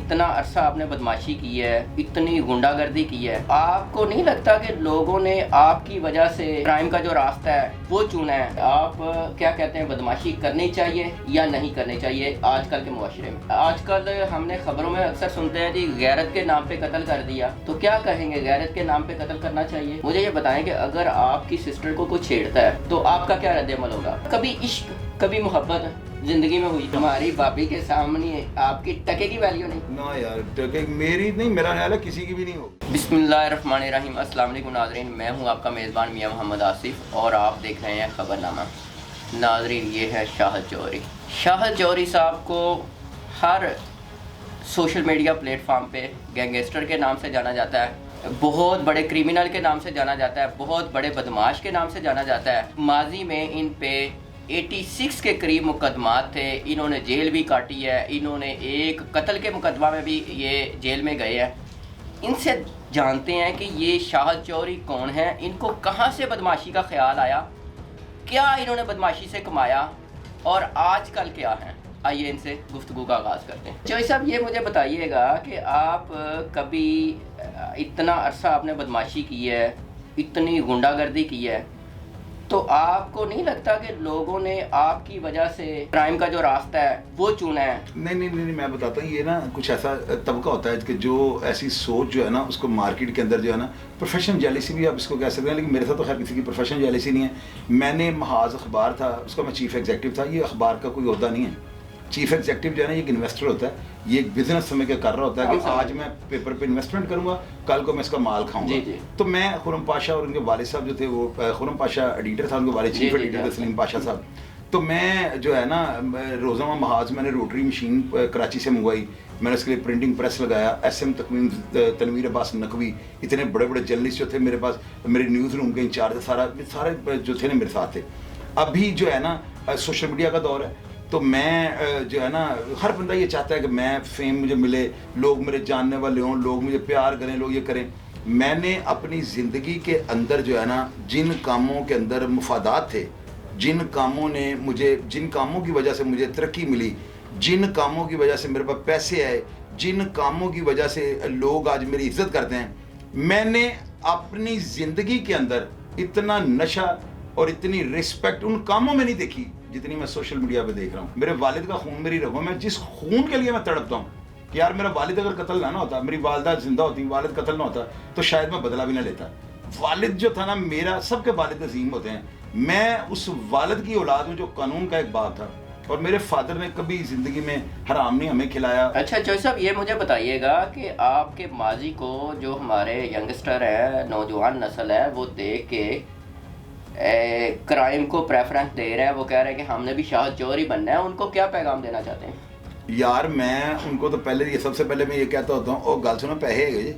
इतना अरसा आपने बदमाशी की है, इतनी गुंडागर्दी की है, आपको नहीं लगता कि लोगों ने आपकी वजह से क्राइम का जो रास्ता है वो चुना है? आप क्या कहते हैं, बदमाशी करनी चाहिए या नहीं करनी चाहिए आजकल के मुआशरे में? आजकल हमने खबरों में अक्सर सुनते हैं कि गैरत के नाम पे कत्ल कर दिया, तो क्या कहेंगे, गैरत के नाम पे कत्ल करना चाहिए? मुझे ये बताएं कि अगर आपकी सिस्टर को कोई छेड़ता है तो आपका क्या रद्द-ए-अमल होगा? कभी इश्क, कभी मोहब्बत जिंदगी में हुई? हमारी भाभी के सामने आपकी टके की वैल्यू नहीं ना यार, टके मेरी नहीं, मेरा ख्याल है किसी की भी नहीं होगी। बिस्मिल्लाहिर्रहमानिर्रहीम। अस्सलाम वालेकुम नाज़रीन, मैं हूं आपका मेज़बान मियां मोहम्मद आसिफ और आप देख रहे हैं खबरनामा। नाज़रीन, ये है शाहिद जौहरी। शाहिद जौहरी साहब को हर सोशल मीडिया प्लेटफार्म पे गैंगस्टर के नाम से जाना जाता है, बहुत बड़े क्रिमिनल के नाम से जाना जाता है, बहुत बड़े बदमाश के नाम से जाना जाता है। माजी में इन पे 86 के करीब मुकदमात थे, इन्होंने जेल भी काटी है, इन्होंने एक कत्ल के मुकदमा में भी ये जेल में गए हैं। इनसे जानते हैं कि ये शाहिद जौहरी कौन है, इनको कहाँ से बदमाशी का ख्याल आया, क्या इन्होंने बदमाशी से कमाया और आजकल क्या हैं। आइए इनसे गुफ्तगू का आगाज़ करते हैं। चौधरी साहब, ये मुझे बताइएगा कि आप कभी इतना अरसा आपने बदमाशी की है, इतनी गुंडागर्दी की है, तो आपको नहीं लगता कि लोगों ने आपकी वजह से क्राइम का जो रास्ता है वो चुना है? नहीं, मैं बताता हूँ, ये ना कुछ ऐसा तबका होता है कि जो ऐसी सोच जो है ना, उसको मार्केट के अंदर जो है ना, प्रोफेशनल जेलिसी भी आप इसको कह सकते हैं, लेकिन मेरे साथ तो खैर किसी की प्रोफेशनल जेलिसी नहीं है। मैंने महाज अखबार था, उसका मैं चीफ एग्जीक्यूटिव था। ये अखबार का कोई ओहदा नहीं है। चीफ एग्जीक्यूटिव जो है ना, ये एक इन्वेस्टर होता है, ये एक बिजनेस समझ के कर रहा होता है कि आज मैं पेपर पे इन्वेस्टमेंट करूंगा, कल को मैं इसका माल खाऊंगा। तो मैं खुरम पाशा और उनके वालिद साहब जो थे, वो खुरम पाशा एडिटर था, उनके वालिद चीफ एडिटर थे सलीम पाशा साहब। तो मैं जो है ना, रोज़ाना महाज मैंने रोटरी मशीन कराची से मंगवाई, मैंने उसके लिए प्रिंटिंग प्रेस लगाया। SM तनवीर अब्बास नकवी, इतने बड़े बड़े जर्नलिस्ट जो थे मेरे पास, मेरे न्यूज़ रूम के इंचार्ज, सारे जो थे ना मेरे साथ थे। अभी जो है ना सोशल मीडिया का दौर है, तो मैं जो है ना, हर बंदा ये चाहता है कि मैं फेम मुझे मिले, लोग मेरे जानने वाले हों, लोग मुझे प्यार करें, लोग ये करें। मैंने अपनी ज़िंदगी के अंदर जो है ना, जिन कामों के अंदर मुफादात थे, जिन कामों की वजह से मुझे तरक्की मिली, जिन कामों की वजह से मेरे पास पैसे आए, जिन कामों की वजह से लोग आज मेरी इज्जत करते हैं, मैंने अपनी ज़िंदगी के अंदर इतना नशा और इतनी रिस्पेक्ट उन कामों में नहीं देखी जितनी मैं सोशल मीडिया पे देख रहा हूँ। मेरे वालिद का खून मेरी रगों में, जिस खून के लिए मैं तड़पता हूँ कि यार मेरा वालिद अगर कत्ल ना होता, मेरी वालिदा जिंदा होती, वालिद कत्ल ना होता, तो शायद मैं बदला भी ना लेता। वालिद जो था ना मेरा, सबके वालिद अजीम होते हैं, मैं उस वालिद की औलाद हूँ जो कानून का एक बाप था, और मेरे फादर ने कभी जिंदगी में हराम नहीं हमें खिलाया। अच्छा चौधरी साहब, ये मुझे बताइएगा कि आपके माजी को जो हमारे यंगस्टर है, नौजवान नस्ल है, वो देख के क्राइम को प्रेफरेंस दे रहा है, वो कह रहे हैं कि हमने भी शाहिद जौहरी बनना है, उनको क्या पैगाम देना चाहते हैं? यार मैं उनको तो पहले ये सबसे पहले मैं ये कहता होता हूँ, और गल सुनो, पैसे है जी,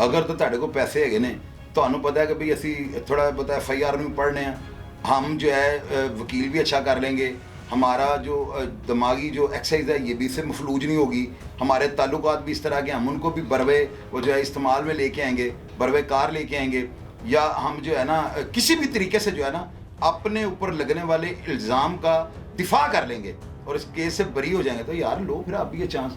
अगर तो ਤੁਹਾਡੇ को पैसे है ने, ਤੁਹਾਨੂੰ पता है कि भाई असी थोड़ा पता FIR में पढ़ने हैं, हम जो है वकील भी अच्छा कर लेंगे, हमारा जो दिमागी जो एक्सरसाइज है ये भी इससे मफलूज नहीं होगी, हमारे ताल्लुकात भी इस तरह के, हम उनको भी बरवे वो जो है इस्तेमाल में लेके आएंगे, बरवे कार लेके आएंगे, या हम जो है ना किसी भी तरीके से जो है ना अपने ऊपर लगने वाले इल्ज़ाम का दिफा कर लेंगे और इस केस से बरी हो जाएंगे। तो यार लो फिर आप भी ये चांस,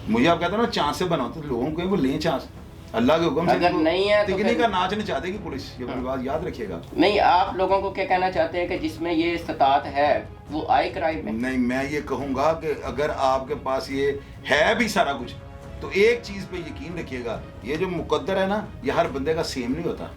मुझे आप कहते हो ना चांस से बनाओ, तो लोगों को वो लें चांस, अल्लाह के हुक्म से। अगर नहीं है तो का नाच नहीं चाहते कि पुलिस, ये बात याद रखिएगा। नहीं, आप लोगों को क्या कहना चाहते हैं कि जिसमें ये इस्तात है वो आए क्राइम में? नहीं, मैं ये कहूँगा कि अगर आपके पास ये है भी सारा कुछ, तो एक चीज़ पे यकीन रखिएगा, ये जो मुकद्दर है ना, ये हर बंदे का सेम नहीं होता।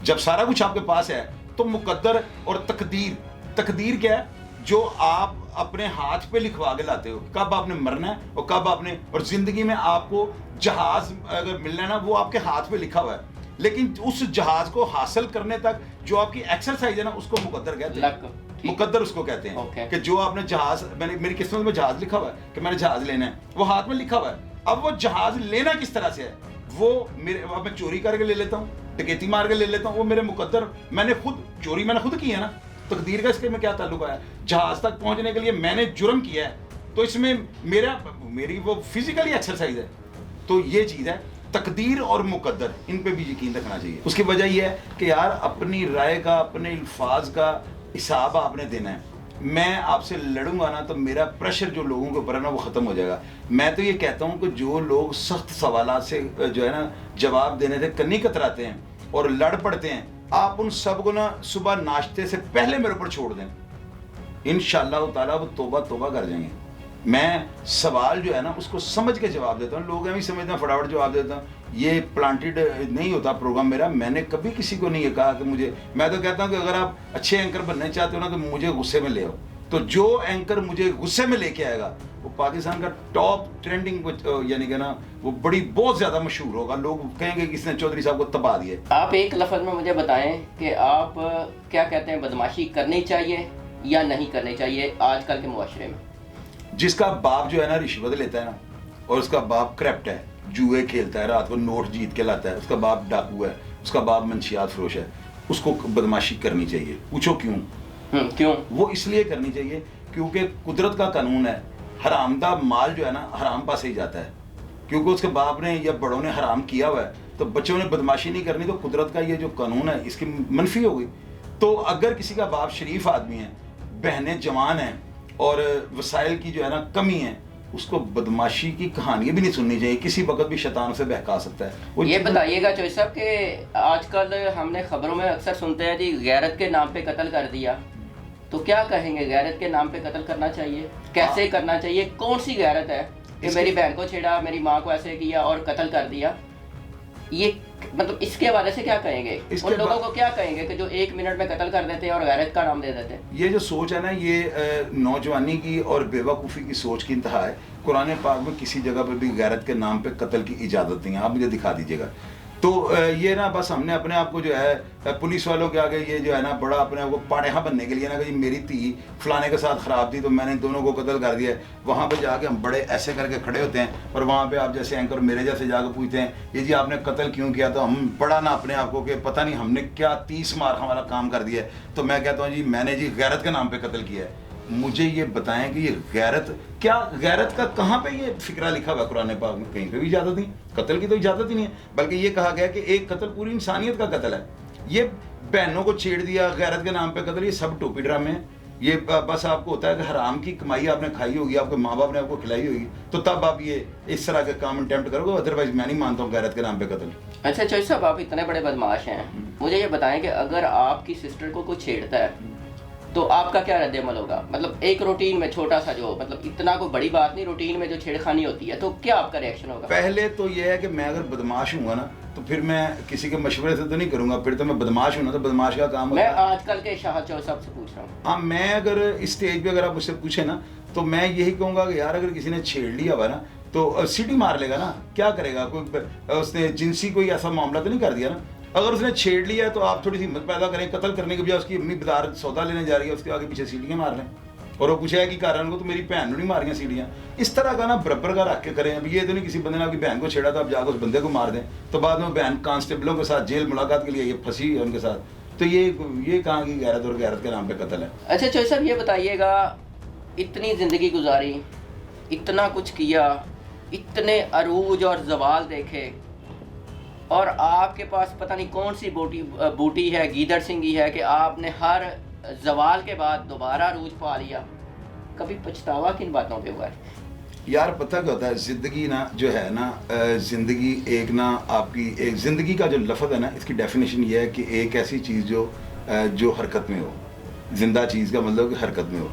जब सारा कुछ आपके पास है तो मुकद्दर और तकदीर क्या है, जो आप अपने हाथ पे लिखवा के लाते हो, कब आपने मरना है और कब आपने, और जिंदगी में आपको जहाज अगर मिलना है ना, वो आपके हाथ पे लिखा हुआ है, लेकिन उस जहाज को हासिल करने तक जो आपकी एक्सरसाइज है ना, उसको मुकद्दर कहते हैं। मुकद्दर उसको कहते हैं कि जो आपने जहाज, मेरी किस्मत में जहाज लिखा हुआ है कि मैंने जहाज लेना है, वो हाथ में लिखा हुआ है। अब वो जहाज लेना किस तरह से है, वो मेरे, अब मैं चोरी करके ले लेता हूँ, डकैती मार के ले लेता हूँ, वो मेरे मुकद्दर, मैंने खुद की है ना, तकदीर का इसके में क्या ताल्लुक है? जहाज तक पहुंचने के लिए मैंने जुर्म किया है, तो इसमें मेरी वो फिजिकली एक्सरसाइज है। तो ये चीज़ है, तकदीर और मुकद्दर, इन पे भी यकीन रखना चाहिए। उसकी वजह यह है कि यार अपनी राय का, अपने अल्फाज का हिसाब आपने देना है। मैं आपसे लड़ूंगा ना तो मेरा प्रेशर जो लोगों के ऊपर है ना वो ख़त्म हो जाएगा। मैं तो ये कहता हूँ कि जो लोग सख्त सवालात से जो है ना जवाब देने से कन्नी कतराते हैं और लड़ पड़ते हैं, आप उन सब को ना सुबह नाश्ते से पहले मेरे ऊपर छोड़ दें, इंशाअल्लाह ताला वो तौबा तौबा कर जाएंगे। मैं सवाल जो है ना उसको समझ के जवाब देता हूँ। लोग ऐसे समझते हैं फटाफट जवाब देता हूँ, ये प्लांटेड नहीं होता प्रोग्राम मेरा। मैंने कभी किसी को नहीं ये कहा कि मुझे, मैं तो कहता हूँ कि अगर आप अच्छे एंकर बनना चाहते हो ना तो मुझे गुस्से में ले आओ। तो जो एंकर मुझे गुस्से में लेके आएगा वो पाकिस्तान का टॉप ट्रेंडिंग यानी कि ना वो बहुत ज़्यादा मशहूर होगा। लोग कहेंगे कि इसने चौधरी साहब को तबा दिया। आप एक लफ्ज़ में मुझे बताएं कि आप क्या कहते हैं, बदमाशी करनी चाहिए या नहीं करनी चाहिए आजकल के मुआशरे में? जिसका बाप जो है ना रिश्वत लेता है ना, और उसका बाप करप्ट है, जुए खेलता है, रात को नोट जीत के लाता है, उसका बाप डाकू है, उसका बाप मंशियात फरोश है, उसको बदमाशी करनी चाहिए। पूछो क्यों? क्यों? वो इसलिए करनी चाहिए क्योंकि कुदरत का कानून है, हरामदा माल जो है ना हराम पास ही जाता है। क्योंकि उसके बाप ने या बड़ों ने हराम किया हुआ है तो बच्चों ने बदमाशी नहीं करनी, तो कुदरत का ये जो कानून है इसकी मनफी हो गई। तो अगर किसी का बाप शरीफ आदमी है, बहनें जवान हैं और वसाइल की जो है ना कमी है, उसको बदमाशी की कहानियां भी नहीं सुननी चाहिए। किसी वक्त भी शैतान से बहका सकता है। वो ये बताइएगा चौधरी साहब कि आजकल हमने खबरों में अक्सर सुनते हैं कि गैरत के नाम पे कत्ल कर दिया, तो क्या कहेंगे? गैरत के नाम पे कत्ल करना चाहिए? कैसे करना चाहिए? कौन सी गैरत है कि मेरी बहन को छेड़ा, मेरी माँ को ऐसे किया और कत्ल कर दिया? ये मतलब इसके हवाले से क्या कहेंगे? उन लोगों को क्या कहेंगे कि जो 1 मिनट में कत्ल कर देते हैं और गैरत का नाम दे देते हैं? ये जो सोच है ना, ये नौजवानी की और बेवकूफ़ी की सोच की इंतहा है। कुरान पाक में किसी जगह पर भी गैरत के नाम पे कत्ल की इजाज़त नहीं है, आप मुझे दिखा दीजिएगा। तो ये ना बस हमने अपने आप को जो है पुलिस वालों के आगे ये जो है ना बड़ा अपने आप को पाड़ेहा बनने के लिए ना कि मेरी धी फलाने के साथ ख़राब थी तो मैंने दोनों को कत्ल कर दिया। वहाँ पे जाके हम बड़े ऐसे करके खड़े होते हैं और वहाँ पे आप जैसे एंकर मेरे जैसे जाकर पूछते हैं ये जी आपने कत्ल क्यों किया, तो हम बड़ा ना अपने आप को कि पता नहीं हमने क्या 30 मार हमारा काम कर दिया है। तो मैं कहता हूँ जी मैंने जी गैरत के नाम पर कत्ल किया है। मुझे ये बताएं कि ये गैरत क्या, गैरत का कहाँ पे ये फिक्रा लिखा हुआ कुरान पाक में? कहीं पे भी इजाज़त नहीं, कत्ल की तो इजाज़त ही नहीं है। बल्कि ये कहा गया कि एक कत्ल पूरी इंसानियत का कत्ल है। ये बहनों को छेड़ दिया गैरत के नाम पे कत्ल, ये सब टोपी ड्रामे हैं। ये बस आपको होता है कि हराम की कमाई आपने खाई होगी, आपके माँ बाप ने आपको खिलाई होगी, तो तब आप ये इस तरह के काम अटेम्प्ट करोगे। अदरवाइज मैं नहीं मानता हूँ गैरत के नाम पे कत्ल। अच्छा चौधरी साहब, आप इतने बड़े बदमाश हैं, मुझे ये बताएं कि अगर आपकी सिस्टर को कोई छेड़ता है तो आपका क्या रद्द-ए-अमल होगा? मतलब एक रूटीन में छोटा सा जो मतलब इतना कोई बड़ी बात नहीं, रूटीन में जो छेड़खानी होती है, तो क्या आपका रिएक्शन होगा? पहले तो ये है कि मैं अगर बदमाश हूँ ना तो फिर मैं किसी के मशवरे से तो नहीं करूँगा, फिर तो मैं बदमाश हूँ ना, तो बदमाश का काम मैं आजकल के शाह चौधरी साहब से पूछ रहा हूँ। हाँ, मैं अगर इस स्टेज पे अगर आप मुझसे पूछे ना तो मैं यही कहूँगा कि यार अगर किसी ने छेड़ लिया हुआ ना तो सीटी मार लेगा ना, क्या करेगा? कोई उसने जिनसी कोई ऐसा मामला तो नहीं कर दिया ना। अगर उसने छेड़ लिया है तो आप थोड़ी सी हिम्मत पैदा करें, कत्ल करने के बजाय उसकी अम्मी बाजार सौदा लेने जा रही है, उसके आगे पीछे सीढ़ियाँ मार लें और वो पूछा है कि कारण को तो मेरी बहन ने नहीं मारियाँ सीढ़ियाँ। इस तरह का ना बराबर का रख के करें। अब ये तो नहीं किसी बंदे ने आपकी बहन को छेड़ा तो आप जाकर उस बंदे को मार दें, तो बाद में बहन कांस्टेबलों के साथ जेल मुलाकात के लिए ये फंसी है उनके साथ। तो ये कहाँ की गैरत और गैरत के नाम पे कत्ल है। अच्छा चौधरी साहब, ये बताइएगा, इतनी ज़िंदगी गुजारी, इतना कुछ किया, इतने अरूज और जवाल देखे, और आपके पास पता नहीं कौन सी बूटी है, गीदड़ सिंगी है कि आपने हर जवाल के बाद दोबारा अरूज पा लिया। कभी पछतावा किन बातों पे हुआ है? यार पता क्या होता है, ज़िंदगी ना जो है ना, ज़िंदगी एक ना आपकी एक ज़िंदगी का जो लफ्ज़ है ना, इसकी डेफिनेशन ये है कि एक ऐसी चीज़ जो हरकत में हो। जिंदा चीज़ का मतलब कि हरकत में हो।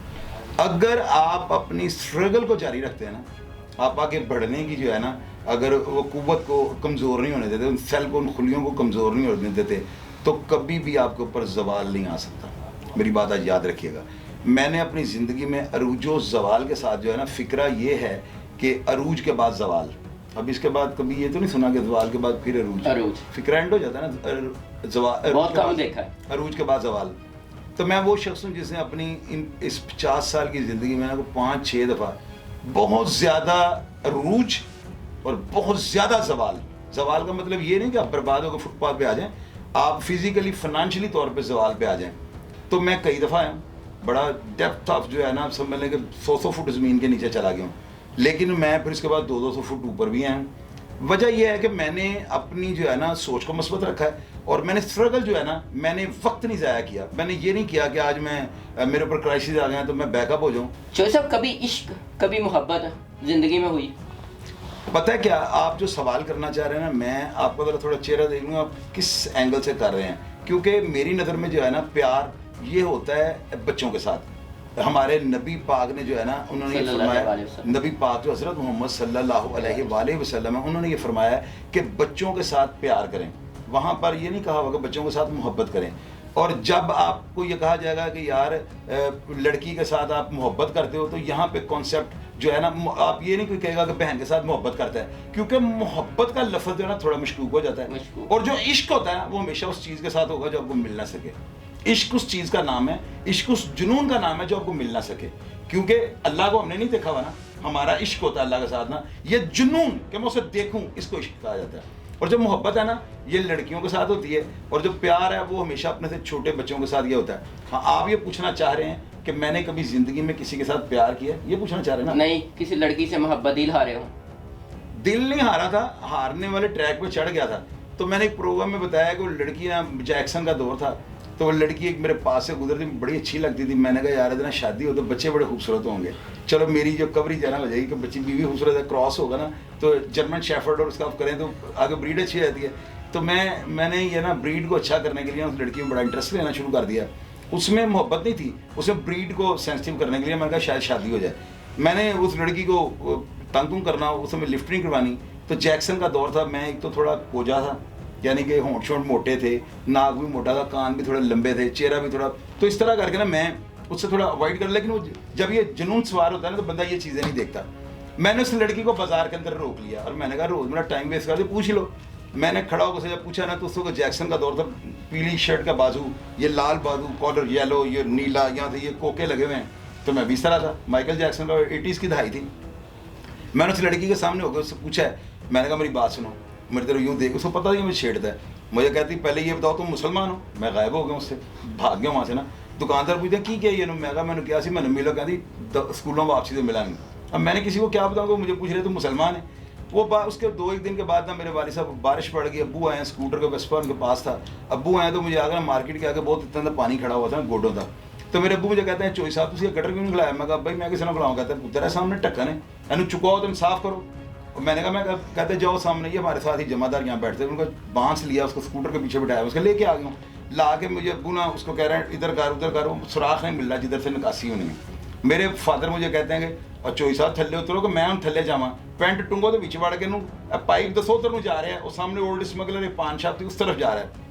अगर आप अपनी स्ट्रगल को जारी रखते हैं ना, आप आगे बढ़ने की जो है ना, अगर वो कुव्वत को कमज़ोर नहीं होने देते, उन सेल को, उन खुलियों को कमज़ोर नहीं होने देते, तो कभी भी आपके ऊपर जवाल नहीं आ सकता। मेरी बात आज याद रखिएगा। मैंने अपनी ज़िंदगी में अरूजो जवाल के साथ जो है ना, फ़िक्रा ये है कि अरूज के बाद जवाल। अब इसके बाद कभी ये तो नहीं सुना कि जवाल के बाद फिर अरूज। फ़िक्रा एंड हो जाता है ना, जवाल बहुत कम देखा है, अरूज के बाद जवाल। तो मैं वो शख्स हूँ जिसने अपनी इस 50 साल की ज़िंदगी में ना 5-6 दफ़ा बहुत ज़्यादा अरूज और बहुत ज़्यादा जवाल। जवाल का मतलब ये नहीं कि आप बर्बाद होकर फुटपाथ पे आ जाएं, आप फिजिकली फाइनेंशियली तौर पे जवाल पे आ जाएं। तो मैं कई दफ़ा आया हूँ, बड़ा डेप्थ ऑफ जो है ना, समझ लें कि 100 फुट ज़मीन के नीचे चला गया हूँ, लेकिन मैं फिर इसके बाद 200 फुट ऊपर भी आया हूँ। वजह यह है कि मैंने अपनी जो है ना सोच को मस्बत रखा है। और मैंने स्ट्रगल जो है ना, मैंने वक्त नहीं ज़ाया किया। मैंने ये नहीं किया कि आज मैं मेरे ऊपर क्राइसिस आ गए तो मैं बैकअप हो जाऊँ। चौधरी साहब, कभी इश्क, कभी मोहब्बत ज़िंदगी में हुई? पता है क्या, आप जो सवाल करना चाह रहे हैं ना, मैं आपको ज़रा थोड़ा चेहरा देख लूँगा आप किस एंगल से कर रहे हैं। क्योंकि मेरी नज़र में जो है ना, प्यार ये होता है बच्चों के साथ। हमारे नबी पाक ने जो है ना, उन्होंने ये फरमाया, नबी पाक जो हज़रत मोहम्मद सल्लल्लाहु अलैहि वसल्लम है, उन्होंने ये फरमाया कि बच्चों के साथ प्यार करें। वहाँ पर ये नहीं कहा होगा बच्चों के साथ मोहब्बत करें। और जब आपको ये कहा जाएगा कि यार लड़की के साथ आप मोहब्बत करते हो, तो यहाँ पे कॉन्सेप्ट जो है ना, आप ये नहीं कोई कहेगा कि बहन के साथ मोहब्बत करता है, क्योंकि मोहब्बत का लफ्ज़ जो है ना थोड़ा मशकूक हो जाता है। और जो इश्क होता है वो हमेशा उस चीज़ के साथ होगा जो आपको मिल ना सके। इश्क उस चीज़ का नाम है, इश्क उस जुनून का नाम है जो आपको मिल ना सके। क्योंकि अल्लाह को हमने नहीं देखा हुआ ना, हमारा इश्क होता है अल्लाह के साथ ना, ये जुनून कि मैं उसे देखूँ, इसको इश्क कहा जाता है। और जो मोहब्बत है ना, ये लड़कियों के साथ होती है, और जो प्यार है वो हमेशा अपने से छोटे बच्चों के साथ ये होता है। हाँ, आप ये पूछना चाह रहे हैं कि मैंने कभी ज़िंदगी में किसी के साथ प्यार किया, ये पूछना चाह रहे हैं ना? नहीं, किसी लड़की से मोहब्बत, दिल हारे हो? दिल नहीं हारा था, हारने वाले ट्रैक पे चढ़ गया था। तो मैंने एक प्रोग्राम में बताया कि वो लड़की ना, जैक्सन का दौर था, तो वो लड़की एक मेरे पास से गुजरती, बड़ी अच्छी लगती थी। मैंने कहा यार इतना शादी हो तो बच्चे बड़े खूबसूरत होंगे, चलो मेरी जो कवरेज है ना हो जाएगी कि बच्ची बीवी खूबसूरत है, क्रॉस होगा ना तो जर्मन शेफर्ड और उसका आप करें तो आगे ब्रीड अच्छी रहती है। तो मैंने ये ना ब्रीड को अच्छा करने के लिए उस लड़की में बड़ा इंटरेस्ट लेना शुरू कर दिया। उसमें मोहब्बत नहीं थी, उसमें ब्रीड को सेंसिटिव करने के लिए मैंने कहा शायद शादी हो जाए। मैंने उस लड़की को तंग करना, उसमें लिफ्ट नहीं करवानी। तो जैक्सन का दौर था, मैं एक तो थोड़ा कोजा था, यानी कि होंठ शोंठ मोटे थे, नाक भी मोटा था, कान भी थोड़े लंबे थे, चेहरा भी थोड़ा, तो इस तरह करके ना मैं उससे थोड़ा अवॉइड कर। लेकिन वो जब ये जुनून सवार होता है ना तो बंदा ये चीज़ें नहीं देखता। मैंने उस लड़की को बाजार के अंदर रोक लिया और मैंने कहा रोज़ मेरा टाइम वेस्ट कर दे, पूछ लो। मैंने खड़ा होकर से जब पूछा ना, तो उसको जैक्सन का दौर था, पीली शर्ट का बाजू, ये लाल बाजू, कॉलर येलो, ये नीला, यहाँ से ये कोके लगे हुए हैं। तो मैं भी इस तरह था, माइकल जैक्सन का 80s की दहाई थी। मैंने उस लड़की के सामने होकर उससे पूछा है, मैंने कहा मेरी बात सुनो, मेरी तरफ यूँ देख, उसको पता नहीं मुझे छेड़ता है। मुझे कहती पहले ये बताओ तुम मुसलमान हो। मैं गायब हो गया, उससे भाग गया वहाँ से ना। दुकानदार पूछते की क्या ये, मैं कहा मैंने क्या सी, मैंने मिलो, कहती स्कूलों वापसी से मिला नहीं। अब मैंने किसी को क्या बताऊँगा, मुझे पूछ रहे तुम मुसलमान है। वो उसके 2-1 दिन के बाद ना मेरे वालिद साहब, बारिश पड़ गई, अब्बू आए, स्कूटर का वेस्पा उनके पास था, अब्बू आए तो मुझे आकर मार्केट के आगे बहुत इतना पानी खड़ा हुआ था, गोडों था। तो मेरे अब्बू मुझे कहते हैं चोई साहब तुम गटर क्यों नहीं खिलाया। मैं कहा भाई मैं किसी ने खिलाऊँ। कहते हैं पुत्र है सामने ढक्कन है, एनू चुकाओ तुम साफ करो। और मैंने कहा, मैं कहते जाओ सामने, ये हमारे साथ ही जमादार यहाँ बैठते हैं। उनको बांस लिया, उसको स्कूटर के पीछे बिठाया, उसको लेके आ गया हूँ। ला के मुझे अब्बू ना उसको कह रहे हैं इधर कर उधर कर, वो सुराख नहीं मिल रहा जिधर से निकासी होनी है। मेरे फादर मुझे कहते हैं कि और चोई साहब थल्ले उतरो, कि मैं हम थल्ले जावा, पेंट टूंगो तो बीच वड़ के नू पाइप दसो उधर जा रहे हैं, और सामने ओल्ड स्मगलर एक पान शॉप थी उस तरफ जा रहा है।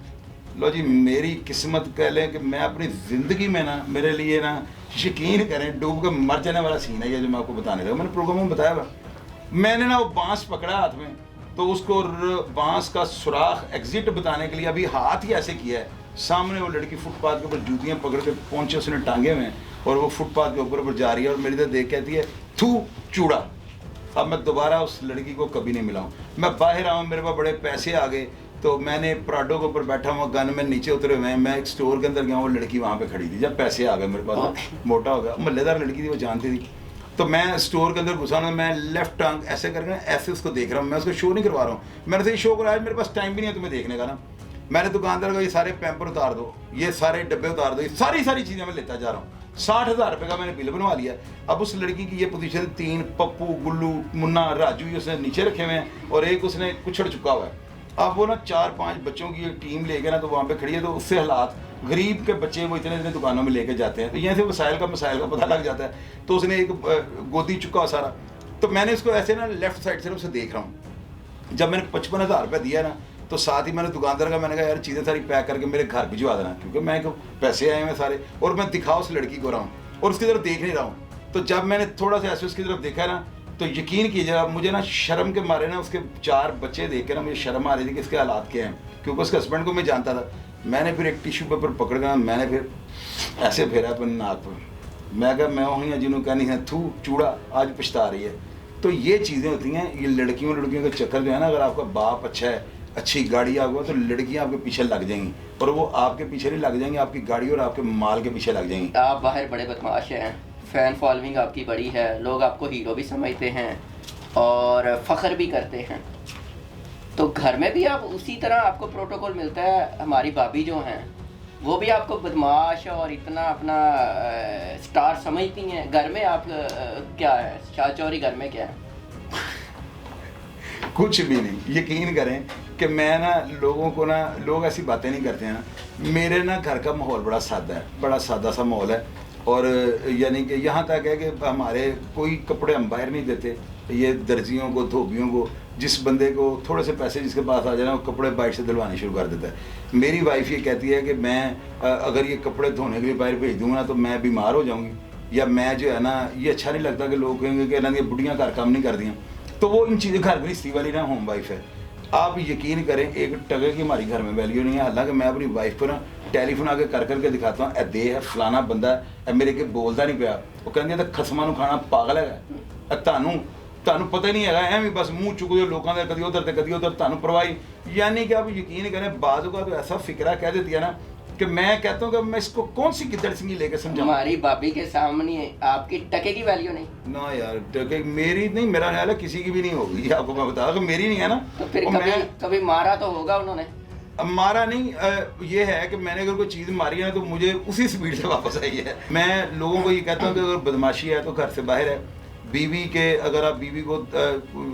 लो जी, मेरी किस्मत कह लें कि मैं अपनी ज़िंदगी में ना, मेरे लिए ना यकीन करें डूब के मर जाने वाला सीन है ये जो मैं आपको बताने लगा। मैंने प्रोग्राम में बताया हुआ, मैंने ना वो बांस पकड़ा हाथ में, तो उसको बांस का सुराख एग्जिट बताने के लिए अभी हाथ ही ऐसे किया है, सामने वो लड़की फुटपाथ के ऊपर जूतियाँ पकड़ के पहुँचे, उसने टांगे हुए हैं और वो फुटपाथ के ऊपर जा रही है, और मेरी तरफ देख कहती है थू चूड़ा। अब मैं दोबारा उस लड़की को कभी नहीं मिला हूँ। मैं बाहर आऊँ, मेरे पास बड़े पैसे आ गए, तो मैंने प्राडो के ऊपर बैठा हुआ, गन में नीचे उतरे हुए हैं, मैं एक स्टोर के अंदर गया, वो लड़की वहाँ पे खड़ी थी। जब पैसे आ गए मेरे पास, मोटा हो गया, मल्लेदार लड़की थी, वो जानती थी। तो मैं स्टोर के अंदर घुसा हूँ, मैं लेफ्ट टांग ऐसे करके ऐसे उसको देख रहा हूँ, मैं उसको शो नहीं करवा रहा हूँ। मैंने तो ये शो कराया, मेरे पास टाइम भी नहीं है तुम्हें देखने का ना। मैंने दुकानदार को ये सारे पैम्पर उतार दो, ये सारे डब्बे उतार दो, ये सारी चीज़ें मैं लेता जा रहा हूँ। 60,000 रुपये का मैंने बिल बनवा लिया। अब उस लड़की की ये पोजीशन 3 पप्पू, गुल्लू, मुन्ना, राजू ये उसने नीचे रखे हुए हैं, और एक उसने कुछड़ चुका हुआ है। अब वो ना 4-5 बच्चों की एक टीम लेके ना तो वहाँ पे खड़ी है, तो उससे हालात गरीब के बच्चे वो इतने दुकानों में लेके जाते हैं, तो यहाँ से मसाइल का पता लग जाता है। तो उसने एक गोदी चुका सारा, तो मैंने इसको ऐसे ना लेफ्ट साइड से उसे देख रहा हूँ। जब मैंने 55,000 रुपये दिया ना, तो साथ ही मैंने दुकानदार का मैंने कहा यार चीज़ें सारी पैक करके मेरे घर भिजवा देना, क्योंकि मैं पैसे आए हैं सारे, और मैं दिखा उस लड़की को रहा हूँ और उसकी तरफ देख नहीं रहा हूँ। तो जब मैंने थोड़ा सा ऐसे उसकी तरफ देखा ना, तो यकीन कीजिएगा मुझे ना शर्म के मारे ना उसके 4 बच्चे देख के ना मुझे शर्म आ रही थी कि इसके हालात क्या हैं, क्योंकि उसके हस्बैंड को मैं जानता था। मैंने फिर एक टिश्यू पेपर पकड़ कर मैंने फिर ऐसे फेरा अपने नाक पर, मैं कहा मैं वहीं जिन्होंने कहनी है थू चूड़ा, आज पछता रही है। तो ये चीज़ें होती हैं, ये लड़कियों का चक्कर जो है ना, अगर आपका बाप अच्छा है, अच्छी गाड़ी आ गया, तो लड़कियां आपके पीछे लग जाएंगी, और वो आपके पीछे नहीं लग जाएंगी, आपकी गाड़ी और आपके माल के पीछे लग जाएंगी। आप बाहर बड़े बदमाश हैं, फ़ैन फॉलोइंग आपकी बड़ी है, लोग आपको हीरो भी समझते हैं और फ़ख्र भी करते हैं। तो घर में भी आप उसी तरह आपको प्रोटोकॉल मिलता है? हमारी भाभी जो हैं वो भी आपको बदमाश और इतना अपना स्टार समझती हैं, घर में आप क्या है शाह चौधरी, घर में क्या है? कुछ भी नहीं, यकीन करें कि मैं ना लोगों को ना, लोग ऐसी बातें नहीं करते हैं ना, मेरे ना घर का माहौल बड़ा सादा है, बड़ा सादा सा माहौल है। और यानी कि यहाँ तक है कि हमारे कोई कपड़े हम बाहर नहीं देते, ये दर्जियों को, धोबियों को, जिस बंदे को थोड़े से पैसे जिसके पास आ जाए ना, वो कपड़े बाहर से दिलवाने शुरू कर देता है। मेरी वाइफ ये कहती है कि मैं अगर ये कपड़े धोने के लिए बाहर भेज दूँगा ना तो मैं बीमार हो जाऊँगी, या मैं जो है ना, ये अच्छा नहीं लगता कि लोग कहेंगे कि ना ये बुढ़ियाँ घर काम नहीं कर दी। तो वो इन चीज़ें, घर गृहस्थी वाली ना होम वाइफ है। आप यकीन करें एक टके की हमारी घर में वैल्यू नहीं है। हालांकि मैं अपनी वाइफ को ना टेलीफोन आके कर करके दिखाता हूँ, दे है फलाना बंदा है, मेरे के बोलता नहीं पाया, वो कहते तो खसमां खाना पागल है, ਤੁਹਾਨੂੰ पता ही नहीं है, एवं बस मुँह चुकते हो लोगों का, कभी उधर तो कभी उधर, ਤੁਹਾਨੂੰ परवाही। यानी कि आप यकीन करें बाजू का तो ऐसा फिक्रा कह देती है ना कि मैं कहता हूँ कि मैं इसको कौन सी गिद्दड़ सिंगी लेके समझाऊं। हमारी भाभी के सामने आपकी टके की वैल्यू नहीं ना यार, टके मेरी नहीं, मेरा ख्याल है किसी की भी नहीं होगी, आपको मैं बता कि मेरी नहीं है ना। तो फिर कभी मारा तो होगा उन्होंने? अब मारा नहीं, ये है कि मैंने अगर कोई चीज़ मारी है तो मुझे उसी स्पीड से वापस आई है। मैं लोगों को ये कहता हूँ कि अगर बदमाशी है तो घर से बाहर है। बीवी के, अगर आप बीवी को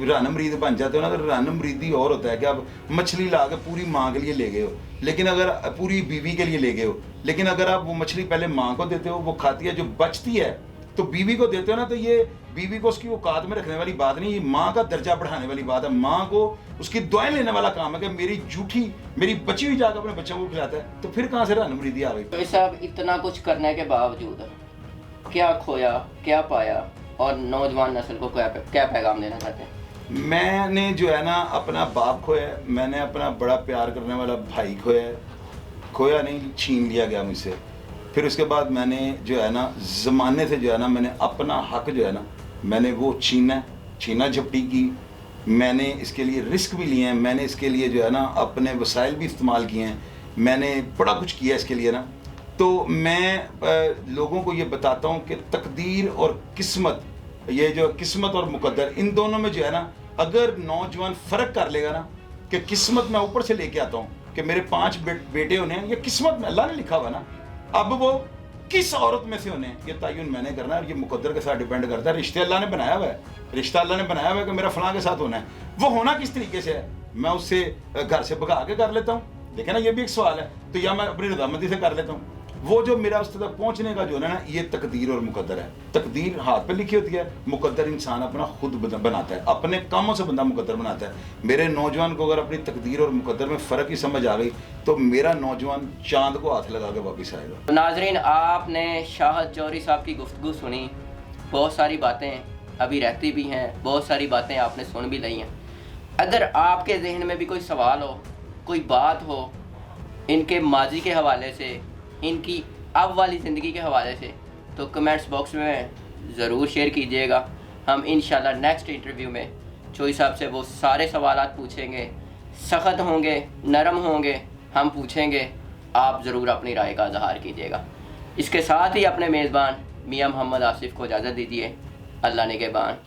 रन मरीद बन जाते हो ना, तो रन मरीदी और होता है कि आप मछली ला के पूरी माँ के लिए ले गए हो, लेकिन अगर पूरी बीवी के लिए ले गए हो, लेकिन अगर आप वो मछली पहले माँ को देते हो, वो खाती है, जो बचती है तो बीवी को देते हो ना, तो ये बीवी को उसकी औकात में रखने वाली बात नहीं, ये माँ का दर्जा बढ़ाने वाली बात है। माँ को उसकी दुआएं लेने वाला काम है कि मेरी जूठी, मेरी बची हुई जाकर अपने बच्चों को खिलाता है। तो फिर कहाँ से रन मरीदी आ गई? तो साहब इतना कुछ करने के बावजूद क्या खोया, क्या पाया, और नौजवान नस्ल को क्या पैगाम देना चाहते हैं? मैंने जो है ना अपना बाप खोया, मैंने अपना बड़ा प्यार करने वाला भाई खोया, खोया नहीं, छीन लिया गया मुझसे। फिर उसके बाद मैंने जो है ना ज़माने से जो है ना, मैंने अपना हक जो है ना, मैंने वो छीना झपटी की। मैंने इसके लिए रिस्क भी लिए हैं, मैंने इसके लिए जो है ना अपने वसाइल भी इस्तेमाल किए हैं, मैंने बड़ा कुछ किया इसके लिए ना। तो मैं लोगों को ये बताता हूँ कि तकदीर और किस्मत, ये जो किस्मत और मुकद्दर, इन दोनों में जो है ना, अगर नौजवान फ़र्क कर लेगा ना कि किस्मत मैं ऊपर से लेके आता हूँ कि मेरे 5 बेटे होने हैं, ये किस्मत में अल्लाह ने लिखा हुआ ना, अब वो किस औरत में से होने हैं ये तयन मैंने करना है, और ये मुकद्दर के साथ डिपेंड करता है। रिश्ते अल्लाह ने बनाया हुआ है, रिश्ता अल्लाह ने बनाया हुआ है कि मेरा फलां के साथ होना है, वो होना किस तरीके से है, मैं उससे घर से भगा के कर लेता हूँ, देखिए ना, ये भी एक सवाल है। तो या मैं अपनी रजामंदी से कर लेता हूँ, वो जो मेरा उस तक पहुंचने का जो है ना, ये तकदीर और मुकद्दर है। तकदीर हाथ पे लिखी होती है, मुकद्दर इंसान अपना खुद बनाता है, अपने कामों से बंदा मुकद्दर बनाता है। मेरे नौजवान को अगर अपनी तकदीर और मुकद्दर में फ़र्क ही समझ आ गई तो मेरा नौजवान चांद को हाथ लगा के वापस आएगा। तो नाजरीन, आपने शाह चौधरी साहब की गुफ्तगू सुनी, बहुत सारी बातें अभी रहती भी हैं, बहुत सारी बातें आपने सुन भी ली हैं। अगर आपके जहन में भी कोई सवाल हो, कोई बात हो इनके माजी के हवाले से, इनकी अब वाली ज़िंदगी के हवाले से, तो कमेंट्स बॉक्स में ज़रूर शेयर कीजिएगा। हम इंशाल्लाह नेक्स्ट इंटरव्यू में चौधरी साहब से वो सारे सवालात पूछेंगे, सख्त होंगे, नरम होंगे, हम पूछेंगे, आप ज़रूर अपनी राय का इजहार कीजिएगा। इसके साथ ही अपने मेज़बान मियां मोहम्मद आसिफ को इजाज़त दीजिए। अल्लाह निगहबान।